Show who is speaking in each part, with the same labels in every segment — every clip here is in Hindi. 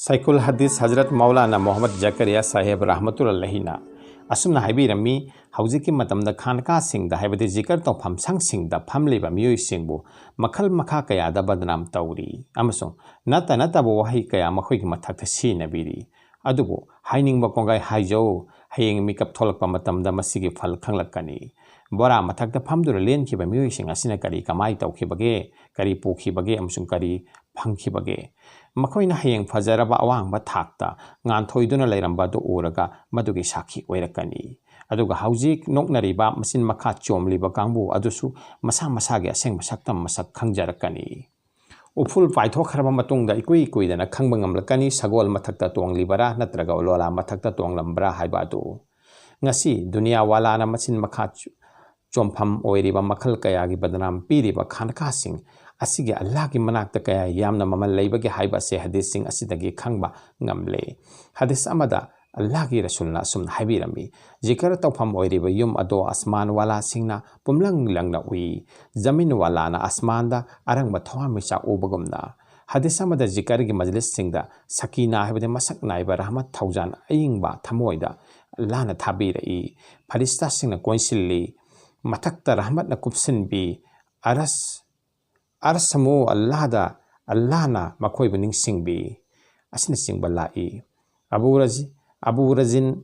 Speaker 1: साइकुल हदीस हजरत मौलाना मोहम्मद जकरिया साहेब रहमतुल्लाहिना असुमना हाइबिरमी हौजिकी मतमदा खानकासिंगदा हाइबदि जिकर तौफमसंगसिंगदा फमलिबा मियोइसिंगबु मखल मखा कयादा बदनाम तौरी अमसुं नता नताबो वहाई कया मखोइगी मथक्ता सिनबिरी अदुबु हाइनिंगबा कोंगाई हाइजौ हयेंग मिकअप थोलकपा मतमदा मसिगी फल खंगलक्कनी बोरा मथक्ता फमदुरा लेनखिबा मियोइसिंग असिना करी कमाई तौखिबगे करी पोखिबगे अमसुं करी फंखिबगे मखोइना हयेंग फजरबा अवांगबा थाक्ता nganthoi lairamba do oraga madugi sakhi oirakani aduga hauzik noknariba masin makha chomliba kangbu adusu masa masa ge aseng masaktam masak khangjarakani uful paithok kharaba matungda ikui kuidana khangbangam sagol mathakta tonglibara natraga olola mathakta tonglambra haiba du ngasi dunia wala na masin makha chompham oiriba makhal kaya gi badnam piriba khanka sing asige Allah ki manakta kaya yamna mamal leibage haiba se hadith sing asidagi khangba ngamle hadith amada Allah ki rasulna sum haibirami zikr tawpham oiriba yum ado asman wala singna pumlang langna ui zamin wala na asman da arang ba thwa mi cha ubagumna hadith amada zikr gi majlis singda sakina haibade masak naiba rahmat thaujan ayingba thamoida Allah na thabiri farista singna koinsilli matakta rahmat na kupsin bi arsamu Allah da Allah na makoi buning singbi asina singba lai Abu Razin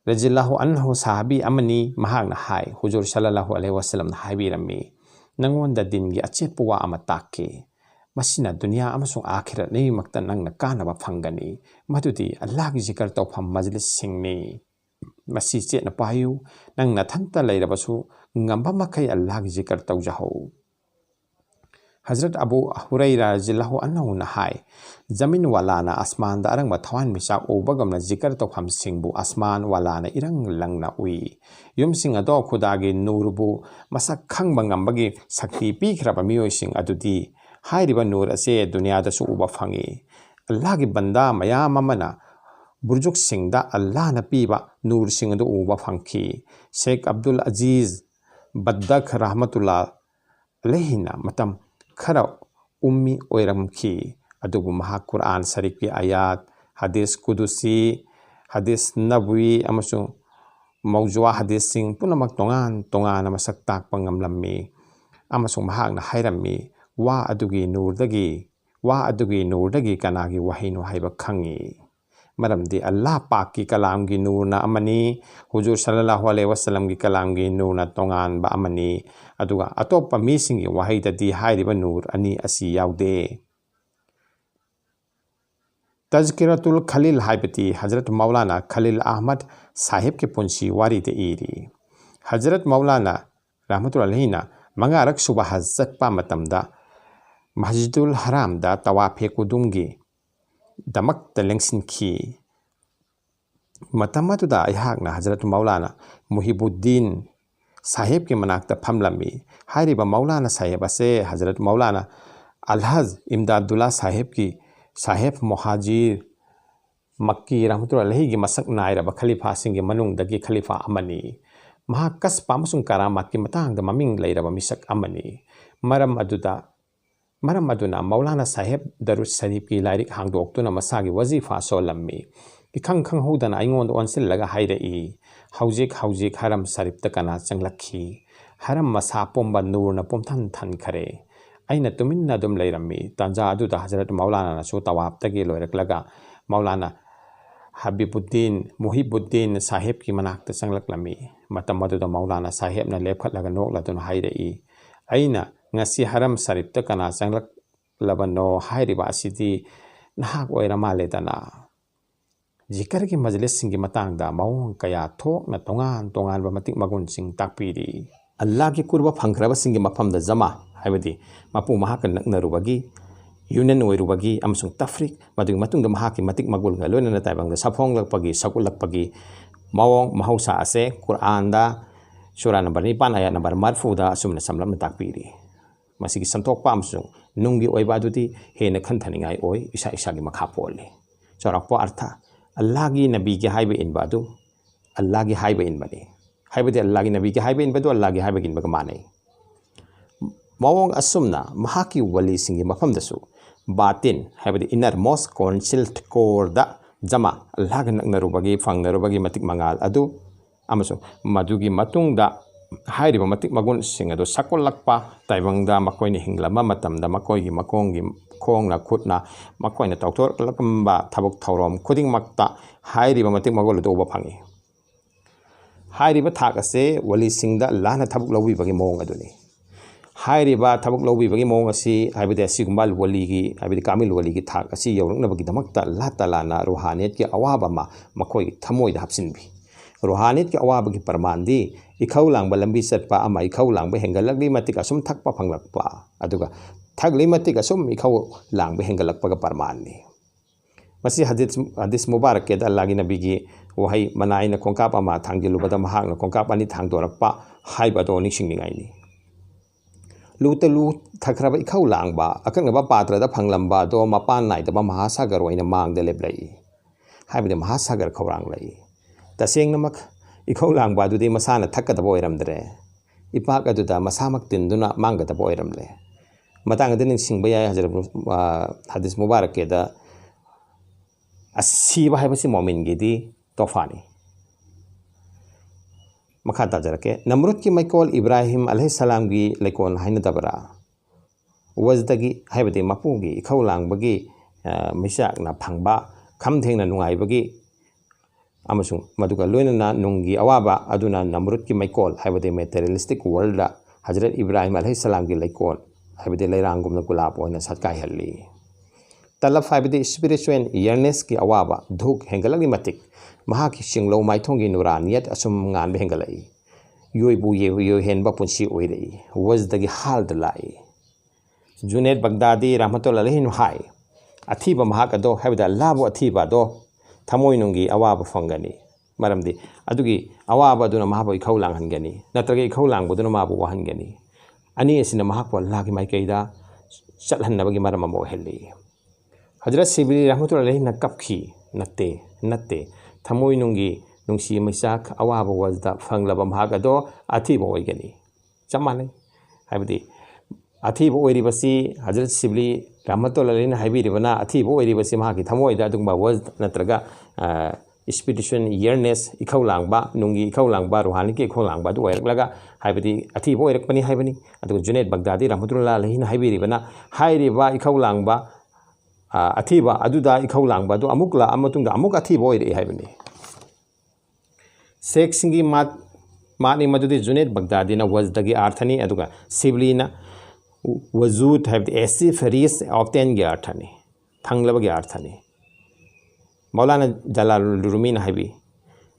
Speaker 1: radhiyallahu anhu sahabi amani mahang na hai hujur sallallahu alaihi wasallam na hai birami nangonda din gi achepuwa amatake masina dunia amasung akhirat nei makta nang na kana ba phangani madudi Allah gi zikr tawpham majlis singni masi che na payu nang na thanta leirabasu ngamba makai Allah gi zikr tawjaho Hazrat Abu Hurairah radhiyallahu anhu na hai zamin wala na asman da arang mathwan misak obagam na zikr tawpham singbu asman wala na irang lang na ui yum sing ado khudagi nurbu masak khangbangam bagi sakti pi khraba miyoi sing adudi hairiba nur ase dunia da su uba phangi Allah gi banda mayam amana burjuk sing da Allah na piba nur sing ado uba phangki Sheikh Abdul Aziz Baddak rahmatullah alehina matam khara ummi oiramki adugu maha Quran Sharif ki ayat hadith kudusi hadith nabwi amasung mawjua hadith sing punamak tongan masak tak pangamlammi amasung mahak na hairammi wa adugi nurdagi kanagi wahinu haiba khangi maramdi Allah pak ki kalam gi nur na amani hujur sallallahu alaihi wasallam gi kalam gi nur na tongan ba amani aduga atopa mi sing gi wahai da di hairiba nur ani asi yaude tazkiratul khalil haibati Hazrat Maulana Khalil Ahmad sahib ke punsi wari de iri Hazrat Maulana rahmatullahi na mangarak subah hazat pa matamda Masjidul Haram da tawafe kudumgi damak talengsin ki matamatu da ayhak na Hazrat Maulana Muhibuddin sahib ke manakta phamlami hairiba Maulana sahib ase Hazrat Maulana Alhaz Imdadullah sahib Muhajir Makki rahmatullahi gi masak naira ba khalifa singe manung dagi khalifa amani mahakas pamusung karamat ki matang da maming leiraba misak amani maram aduna Maulana sahib Darus Sharif ki lairik hangdoktuna masagi wazifa solammi ikhang hodana aingon onsil laga hairei haujik haram Sharif ta kana changlakhi haram masa pomba nur na pomthan than khare aina tuminna dum leirammi tanja adu da Hazrat Maulana na so tawab tagi loiraklaga Maulana Habibuddin Muhibuddin sahib ki manakta changlaklammi matam adu da Maulana sahib na lepkhatlaga nokla dun hairei aina ngasi haram Sharif ta kana changlak labano hairiba asidi nahak oirama ledana zikr ki majlis singi matang da maung kaya thok na tongan ba matik magun sing takpiri Allah ki kurba phangkraba singi mafam da jama haibadi mapu mahak naknarubagi union oirubagi amsung tafrik madung matung da mahaki matik magul ga loina na taibang da saphong lakpagi sakulakpagi mawong mahausa ase Quran da surah number 9 ayat number marfu da asumna samlam takpiri masigi santok pamsung nungi oiba adudi hena khanthaningai oi isa gi makha pole chorakpo artha Allah gi nabi gi haiba in badu Allah gi haiba in bani haibadi Allah gi nabi gi haiba in badu Allah gi haiba gin baga mane mawong asumna mahaki wali singi mafam dasu बातिन हाइबदि इनर मोस्ट कॉन्सिल्ट कोरदा जमा अल्लाह नकनरुबगी फंगनरुबगी मतिक मंगाल अदु अमसो मदुगी मतुंगदा हाइरिबा मतिक मगुन सिंग अदु सकोलक्पा ताइबंगदा मकोइनि हिंगलमा मतमदा मकोइगी मकोंगी खोंगना खुदना मकोइना तौथोरलकम्बा थबक थौरम खुदिंगमक्ता हाइरिबा मतिक मगोल दोबा फंगी हाइरिबा थाक असे वली सिंगदा अल्लाहना थबक लौबिबगी मोंग अदुनी हाइरिबा थबक लौबिबगी मोंग असी हाइबदि असिगुंबा वलीगी हाइबदि कामिल वलीगी थाक असी यौरंगनबगी दमक्ता अल्लाह तालाना रूहानियत की अवाबा मा मकोइगी थमोइदा हपसिनबी रूहानियत की अवाब की परमानदी इखौ लांग लंबी चटपा अमा इखौ लांग हेंगलगली मतिक असुम थकपा फंगलकपा अदुगा थगली मतिक असुम इखौ लांग हेंगलकपा परमाननी मसी हदीस मुबारक के अल्लाह की नबी की वही मनाइन कोंकाप अमा थांगिलुबद महाक कोंकाप अनि थांगदोरपा हाइबदो निसिंगनिगाइनी लूतलू थखरब इखौ लांगबा अकंगबा पात्रदा फंगलंबा दो मपान नाइदबा महासागर ओइना मांगदे लेबलई हाइबदि महासागर खौरांग लई तसेंगनमक इखौ लांगबा दुदि मसाना थक्कदबो ओइरमदरे इपाक अदुदा मसामक तिंदुना मांगदबो ओइरमले मतांगदे निंसिंगबा याय हदीस मुबारक के दा असीबा हाइबसी मोमिनगीदी तोफानी मखा ताजरके नमरुद की मैकोल इब्राहिम अलैहिस्सलाम की लेकोन हाइनदबरा वजदगी हाइबदि मपुगी इखौ लांगबगी मिसाकना फंगबा खमथेंना नुंगाइबगी अमसुंग मदुगा लोइनना नुंगी अवाबा अदुना नमरुद की मैकोल हाइबदि मेटेरियलिस्टिक वर्ल्ड हजरत इब्राहिम अलैहिस्सलाम की लेकोन हाइबदि लैरांगुमना गुलाब ओइना सत्काय हल्ली तलब हाइबदि स्पिरिचुअल इयरनेस की अवाबा धुक हेंगलगी मतिक महाकी सिंगलो माइथोंगी नुरानियत असुम गानबे हेंगलई योइबु यो हेनबा पुंसी ओइरई वजदगी हालद लाई जुनेद बगदादी रहमतुल्लाह अलैहि हाय अथीबा महाक अदो हाइबदा लाबो अथीबा दो थमोइनुंगी अवाब फंगनी मरमदि अदुगी अवाब अदुना महाबो इखौ लांगहनगनी नत्रगे इखौ लांगबदुना महाबो वहनगनी अनि एसिना महाको अल्लाहगी माइकैदा चलहन्नबगी मरम अमो हेल्ली हजरत सिबली रहमतुल्लाह अलैहि न कपखी नत्ते नत्ते थमोइनुंगी नुंसी मैसाक अवाब वजदा फंगलब महाक अदो अथीबो ओइगनी चमानै हाइबदि अथीबो ओइरिबसी हजरत सिबली रहमतुल्लाह अलैहि हाइबिरिबना अथीबो ओइरिबसी महाकी थमोइदा अदुंबा वज नत्रगा स्पिरिचुअल इयरनेस इखौ लांगबा नुंगी इखौ लांगबा रूहानी की इखौ लांगबा दु ओइरकलगा हाइबदि अथीबो ओइरकपनी हाइबनी अदु जुनेद बगदादी रहमतुल्लाह अलैहि हाइबिरिबना हाइरिबा इखौ लांगबा अथीबा अदुदा इखौ लांगबा दु अमुकला अमतुंगा अमुक अथीबो ओइरे हाइबनी शेख सिंगी मानी मदुदी जुनेद बगदादी ना वजदगी अर्थनी अदुगा सिबलीना वजूद हाइबदि एसी फरीस ऑप्टेन के अर्थनी थंगलबगे अर्थनी मौलाना जलालुल रूमीना हाइबी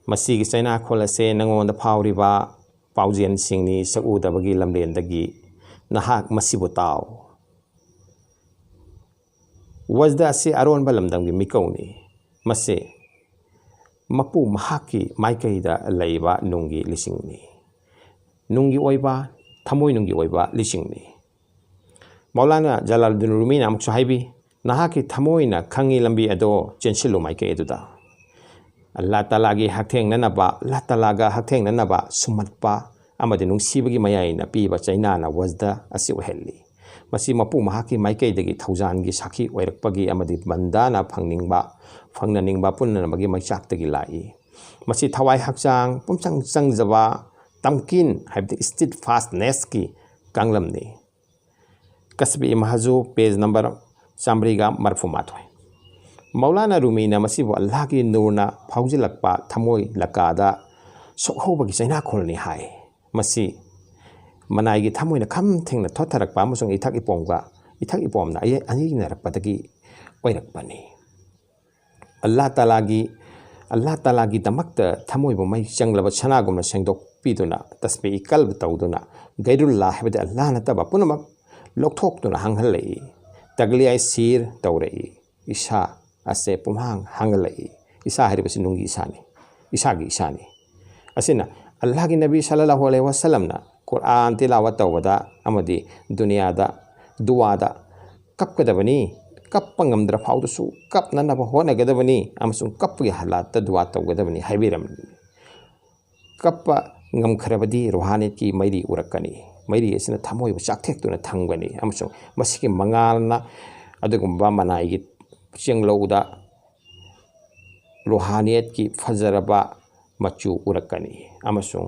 Speaker 1: मसीगी चैना खोलसे नंगोंदा फावरिबा पाउजेन सिंगनी सकउदबगी लमलेंदगी नहाक मसीबु ताव वजदा से अरोनबा लमदंगी मिकौनी मसे मपू महाकी माइकैदा लैबा नुंगी लिसिंगनी नुंगी ओइबा थमोइ नुंगी ओइबा लिसिंगनी मौलाना जलालुद्दीन रूमीना अमुकसु हाइबी नहाकी थमोइना खंगी लंबी अदो चेंसिलु माइकै अदुदा अल्लाह तालागी हक्थेंगननबा अल्लाह तालागा हक्थेंगननबा सुमत्पा अमदि नुंसीबगी मयाइना पीबा चैनाना वजदा असि ओहेल्ली मसी मपू महाकी माइकैदगी थौजानगी साखी ओइरकपगी अमदि बंदाना फंगननिंगबा पुन्ननबगी मैचाक्तगी लाई मसी थवाई हक्चांग पुमचंग चंगजबा तमकिन हाइबदि स्टिड फास्टनेस की कांगलमनी कसबी महजू पेज नंबर 345 मौलाना रूमीना मसीबु अल्लाह की नूरना फाउजिलकपा थमोई लकादा सोखौबगी चैना खोलनी हाय मसी मनाइगी थमोइना खम थेंगना थोथरकपा अमसुंग इथक इपोमना अनिगिनरकपदगी ओइरकपनी अल्लाह तालागी दमक्ता थमोइबु मै चंगलब सनागुमना सेंदोकपीदुना तस्बी कल्ब तौदुना गैरुल्लाह हाइबदि अल्लाह नतबा पुनमक लोकथोक्तुना हंगहलई तगली आई सीर तौरई इशा असे पुमहांग हंगलई इशा हरिबसी नुंगी इशानी इशागी इशानी असिना अल्लाह की नबी सल्लल्लाहु अलैहि वसल्लम ना कुरान तिलावत तौबदा अमदी दुनियादा दुआदा कपकदबनी कपंगमद्र फाउदसु कपननब होनगदबनी अमसुंग कपगे हालात दुआ तौगदबनी हाइबिरम कप ngam रूहानी की मैरी उरकनी मैरी असना थमोइबु चाकथेक्तुना थंगबनी अमसुंग मसिकी मंगालना अदुगुम्बा मनाई चेंगलौदा रूहानियत की फजरबा मचू उरक्कनी अमसुंग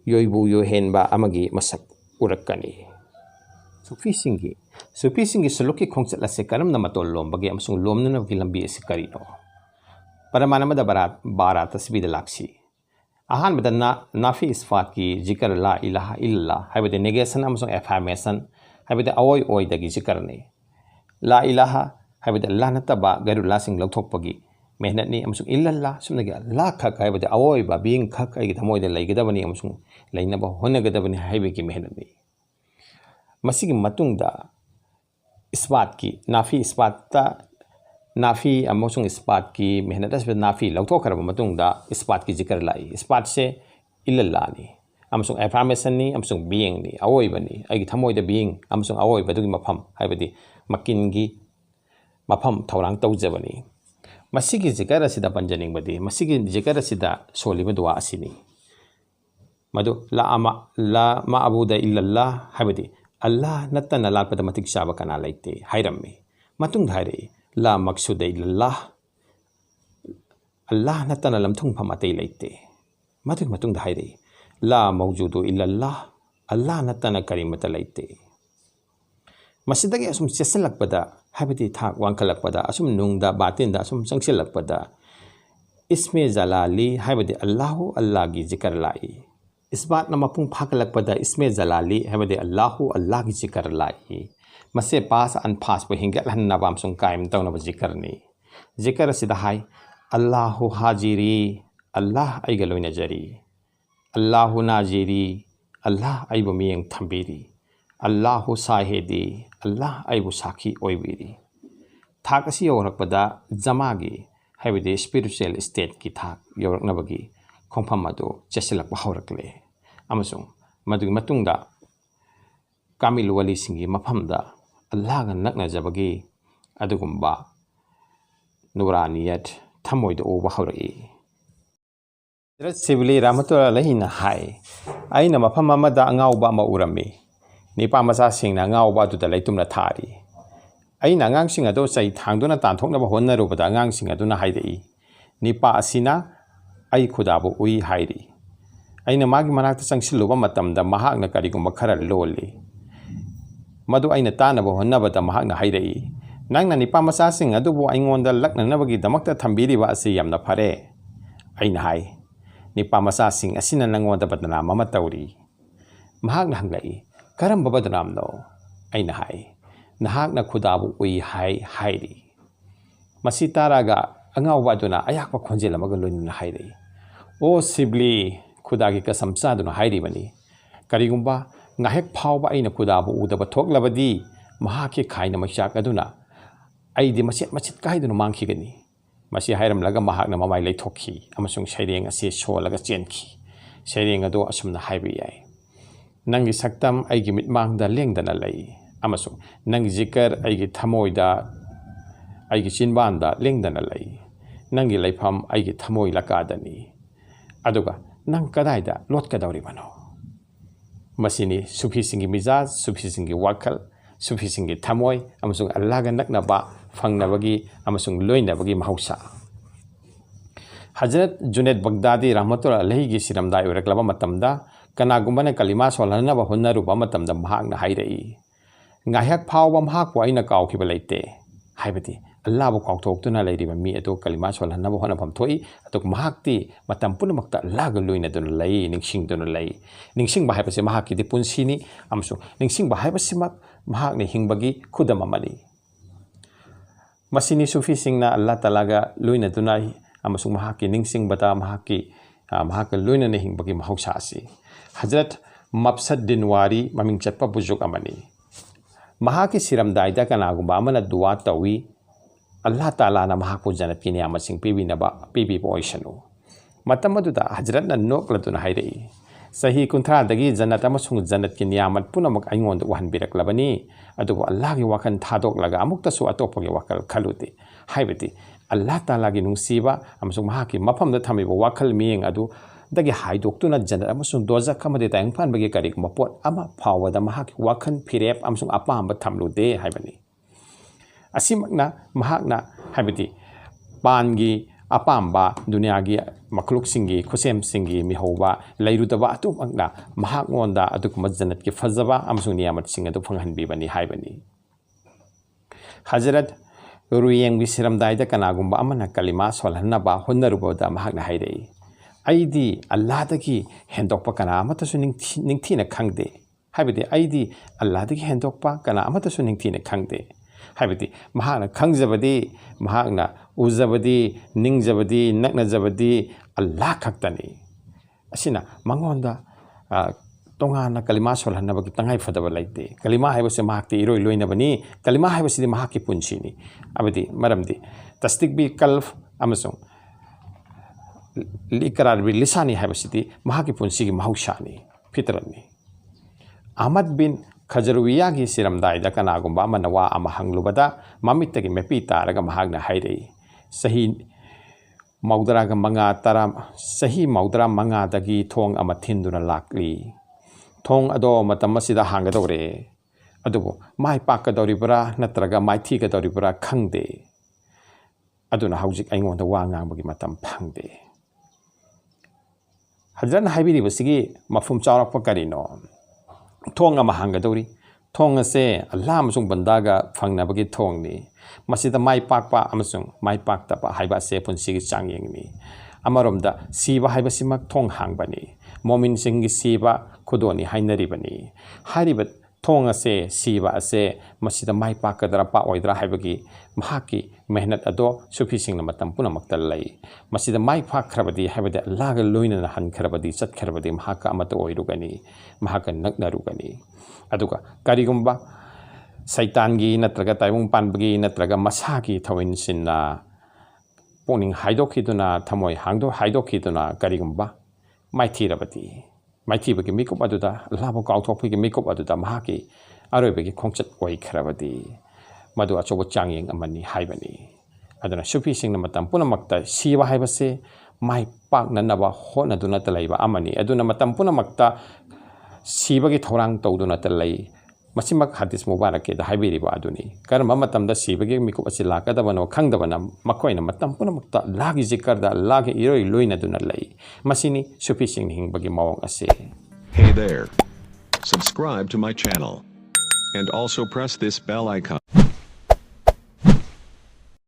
Speaker 1: योइबु योहेनबा अमगी मसक उरक्कनी सूफी सिंगी सलुकी खोंगचत असे करमना मतोल लोमबगे अमसुंग लोमननबगी लंबी असे करिनो परमानमदा बारा तस्बीद लाक्सी अहानबदा नाफी इस्फात की जिक्र ला इलाहा इल्लल्लाह हाइबदे नेगेशन अमसुंग एफर्मेशन हाइबदे अवोय ओयदगी जिक्रने ला इलाहा हाइबदे अल्लाह नतबा गैरुल्लाह सिंग लौथोकपगी मेहनतनी अमसुंग इल्लल्लाह सुमनगे अल्लाह खक हाइबदे अवोयबा बीइंग खक आइगी थमोयदे लैगदबनी अमसुंग लैनबा होनगदबनी हाइबेगी मेहनतनी मसीगी मतुंगदा इस्पात की नाफी इस्पातता नाफी अमसुंग इस्पात की मेहनत से नाफी लौथोखरब मतुंगदा इस्पात की जिक्र लाई इस्पात से इल्लल्लाह नि अमसुंग एफर्मेशन नि अमसुंग बीइंग नि अवोयबनी आइगी थमोयदे बीइंग अमसुंग अवोयबदुगी मफम हाइबदि मकिनगी मफम थौरांग तौजबनी मसीगी जिक्र असिदा पंजनिंगबदी मसीगी जिक्र असिदा सोलिब दुआ असिनी मदु ला माअबुदा इल्लल्लाह हाइबदि अल्लाह नत्तना लापदा मतिक चाबा कना लैते हाइरम्मी मतुंग धाइरे ला मकसूद इल्लल्लाह अल्लाह नत्तना लमथुंग फमते लैते मतुंग धाइरे ला मौजूदु इल्लल्लाह अल्लाह नत्तना करीमत लैते मसिदगी असुम चेसलकपदा हाइबदि थाक वांखलकपदा असुम नुंगदा बातिनदा असुम संगसिलकपदा इस्मे जलाली हाइबदि अल्लाहु अल्लाह की जिक्र लाई इस बात न मपुंग फाकलकपदा इस्मे जलाली हाइबदि अल्लाहु अल्लाह की जिक्र लाई मसे पास अनफास पे हिंगल हन्नबा अमसुंग कायम तौनब जिक्रनी जिक्र सिदा हाय अल्लाहु हाजिरी अल्लाह आइगा लोइना जरी अल्लाहु नाजिरी अल्लाह आइबु मियंग थंबीरी अल्लाहु साहेदी अल्लाह आइबु साखी ओइबीरी थाक असि यौरकपदा जमागी हाइबदि स्पिरिचुअल स्टेट की थाक यौरकनबगी खोंफम अदु चेसलक हौरकले अमसुंग मदुगी मतुंगदा कामिल वली सिंगी मफमदा अल्लाहगा नकनजबगी अदुगुम्बा नुरानियत थमोयद ओबा हौरई हजरत सिबली रहमतुल्लाह अलैहिना हाय आइना मफम अमदा अंगाउबा अमा उरम्मी निपा मचा सिंगना अंगाउबा अदुदा लैतुमना थारी आइना अंगांसिंग अदु चै थांदुना तांथोकनबा होन्नरुबदा अंगांसिंग अदुना हाइदई निपा असिना आई खुदाबु उई हाइरी आइना मागी मनाक्ता चंगसिलुबा मतमदा महाकना करिगुम्बा खरा लोली मदु आइना तानबा होन्नबदा महाकना हाइरई नंगना निपा मचासिंग अदुबु आइंगोंदा लक्ननबगी दमक्ता थंबीरिबा असि यामना फरे आइना हाय निपा मचासिंग असिना नंगोंदा बदनाम अमा तौरी महाकना हंगलई करम बदनाम नो आइना हाय नहाकना खुदाबु उई हाय हाइरी मसी तारागा अंगाउबा अदुना अयाकपा खोंजेल अमगा लोइना हाइरई ओ सिबली खुदागी कसम चादुना हाइरिबनी करिगुम्बा ngaहेक फावबा आइना खुदाबु उदबा थोकलबदी महाके खाइना मचाक अदुना आइदि मचित काइदुना मांखिगनी मसी हाइरमलगा महाकना ममाइ लैथोखी अमसुंग सैरेंग असे सोलगा चेनखी सैरेंग अदो असुमना हाइबि याय नंगी सक्तम आइगी मिटमांगदा लेंगदना लई अमसुंग नंगी जिकर आइगी थमोइदा आइगी चिनबांदा लेंगदना लई नंगी लैफम आइगी थमोइ लकादनी अदुगा नंग कदाइदा लोटकदौरिबनो मसिनी सूफी सिंगी मिजाज सूफी सिंगी वाखल सूफी सिंगी थमोइ अमसुंग अल्लाहगा नकनबा फंगनबगी अमसुंग लोइनबगी महौसा हजरत जुनैद बगदादी रहमतुल्लाह अलैहि सिरमदाय ओरकलबा मतमदा कनागुम्बना कलिमा सोलहनबा होन्नरुबा मतमदा महाकना हाइरई ngaihak phawba mahakwa aina kaukhiba leite haibati Allah bu kaukthoktuna leiriba mi ato kalima solhanaba hona pham thoi atok mahakti matam punamakta Allah ga luina dun lei ningsing dun lei ningsing ba haibase mahakki di punsini amsu ningsing ba haibase mak mahak ne hingbagi khudam amani masini sufi singna Allah taala ga luina dunai amsu mahakki ningsing bata mahakki mahak luina ne hingbagi mahausa asi Hazrat Mabsad Dinwari maming chatpa bujuk amani Mahake सिरमदाइदा कनागुम्बा अमना दुआ तवी अल्लाह ताला ना महाको जनत की नियामतसिंग पीबीबा ओइसनु मतमदुदा हजरतना नोकलतुना हाइरई सही कुंथ्रादगी जनत अमसुंग जनत की नियामत पुनमक आइंगोंद वहनबिरकलबनी अदुबु अल्लाह की वखन थादोकलगा अमुक्तसु अतोपगे वखल खलुते हाइबति अल्लाह ताला की नुंसीबा अमसुंग महाकी मफमदा थमिबा वखल मियंग अदु दगी हाइदोक्तुना जनत अमसुंग दोजा कमदे तायंगफानबगे करिगुम्बा पोट अमा फावदा महाकी वखन फिरेप अमसुंग अपामबा थमलुदे हाइबनी ꯑꯁꯤꯃꯛꯅ ꯃꯍꯥꯛꯅ ꯍꯥꯏꯕꯗꯤ ꯄꯥꯟꯒꯤ ꯑꯄꯥꯝꯕ ꯗꯨꯅꯤꯌꯥꯒꯤ ꯃꯈꯂꯨꯛꯁꯤꯡꯒꯤ ꯈꯨꯠꯁꯦꯝꯁꯤꯡꯒꯤ ꯃꯤꯍꯧꯕ ꯂꯩꯔꯨꯗꯕ ꯑꯗꯨꯃꯛꯅ ꯃꯍꯥꯛꯉꯣꯟꯗ ꯑꯗꯨꯒꯨꯝꯕ ꯖꯟꯅꯠꯀꯤ ꯐꯖꯕ ꯑꯃꯁꯨꯡ ꯅꯤꯌꯥꯃꯠꯁꯤꯡ ꯑꯗꯨ ꯐꯪꯍꯟꯕꯤꯕꯅꯤ ꯍꯥꯏꯕꯅꯤ ꯍꯖꯔꯠ ꯔꯨꯌꯦꯡꯒꯤ ꯁꯤꯔꯝꯗꯥꯏꯗ ꯀꯅꯥꯒꯨꯝꯕ ꯑꯃꯅ ꯀꯂꯤꯃꯥ ꯁꯣꯜꯍꯟꯅꯕ ꯍꯣꯠꯅꯔꯨꯕꯗ ꯃꯍꯥꯛꯅ ꯍꯥꯏꯔꯛꯏ ꯑꯩꯗꯤ ꯑꯜꯂꯥꯍꯗꯒꯤ ꯍꯦꯟꯗꯣꯛꯄ ꯀꯅꯥ ꯑꯃꯠꯇꯁꯨ ꯅꯤꯡꯊꯤꯅ ꯈꯪꯗꯦ ꯍꯥꯏꯕꯗꯤ ꯑꯩꯗꯤ ꯑꯜꯂꯥꯍꯗꯒꯤ ꯍꯦꯟꯗꯣꯛꯄ ꯀꯅꯥ ꯑꯃꯠꯇꯁꯨ ꯅꯤꯡꯊꯤꯅ ꯈꯪꯗꯦ ꯍꯥꯏꯕꯗꯤ ꯃꯍꯥꯛꯅ ꯈꯪꯖꯕꯗꯤ ꯃꯍꯥꯛꯅ ꯎꯖꯕꯗꯤ ꯅꯤꯡꯖꯕꯗꯤ ꯅꯛꯅꯖꯕꯗꯤ ꯑꯜꯂꯥꯍ ꯈꯛꯇꯅꯤ ꯑꯁꯤꯅ ꯃꯉꯣꯟꯗ ꯇꯣꯉꯥꯟꯅ ꯀꯂꯤꯃꯥ ꯁꯣꯜꯍꯟꯅꯕꯒꯤ ꯇꯉꯥꯏꯐꯗꯕ ꯂꯩꯇꯦ ꯀꯂꯤꯃꯥ ꯍꯥꯏꯕꯁꯤ ꯃꯍꯥꯛꯇꯤ ꯏꯔꯣꯏ ꯂꯣꯏꯅꯕꯅꯤ ꯀꯂꯤꯃꯥ ꯍꯥꯏꯕꯁꯤꯗꯤ ꯃꯍꯥꯛꯀꯤ ꯄꯨꯟꯁꯤꯅꯤ ꯍꯥꯏꯕꯗꯤ ꯃꯔꯝꯗꯤ ꯇꯁꯗꯤꯛ ꯕꯤ ꯀꯜꯕ ꯑꯃꯁꯨꯡ इकरार बि लिसानी है महाकी पुंसी की महौसानी फितरतनी अहमद बिन खजरुविया की सिरमदायदा कनागुंबा मनवा अमा हंगलुबदा ममित्तगी मेपी तारगा महागना हाइरई सही मौदरागा मंगा तरा सही मौदरा मंगादगी थोंग अमा थिंदुना लाक्ली थोंग अदो मतम मसिदा हांगदौरे अदुबो माइ पाकदौरिबरा नत्रगा माइ थीगदौरिबरा खंगदे अदुना हौजिक अइंगोंदा वा ngangbagi matam phangde हजरन हाइबिरिबसिगी मफुम चावरप करिनो थोंग अमा हांगदौरी थोंग असे अल्लाह अमसुंग बंदागा फंगनबगी थोंगनी मसिदा माइ पाकपा अमसुंग माइ पाकतपा हाइबा से पुंसिगी चांगयेंगनी अमरोमदा सीबा हाइबसिमक थोंग हांगबनी मोमिन सिंगी सीबा खुदोनी हाइनरिबनी हारिबा थोंग असे सीबा असे मसिदा माइ पाकदरा पा ओइदरा हाइबगी महाकी मेहनत अदो सुफी सिंग मतम पुनमक्ता लई मसिदा माइ पाखरबदी हाइबदे अल्लाह लोइना हनखरबदी चतखरबदी महाका अमत ओइरुगनी महाका नगनरुगनी अदुगा करिगुंबा सैतानगी नत्रगा ताइबुंग पानबगी नत्रगा मसाकी थविनसिना पोनिंग हाइदोखिदुना थमोय हांगदो हाइदोखिदुना करिगुंबा माइथीरबदी माइथीबगी मिकुप अदुदा अल्लाहबो काउथोकपगी मिकुप अदुदा महाकी अरोइबगी खोंचत ओइखरबदी मधु अचोबो चांगयेंग अमनी हाइबनी अदुना सुफी सिंग मतम पुनमक्ता सीबा हाइबसे माइ पाकननबा होनदुना तलैबा अमनी अदुना मतम पुनमक्ता सीबगी थौरांग तौदुना तलै मसिमक हदीस मुबारक के हाइबिरिबा अदुनी कर्म मतमदा सीबगी मिकुप असि लाकदबनो खंगदबना मकोइना मतम पुनमक्ता लागी जिकरदा लागी इरोइ लोइनदुना लै मसिनी सुफी सिंग हिंगबगी मवंग असे
Speaker 2: Hey there. Subscribe to my channel and also press this bell icon.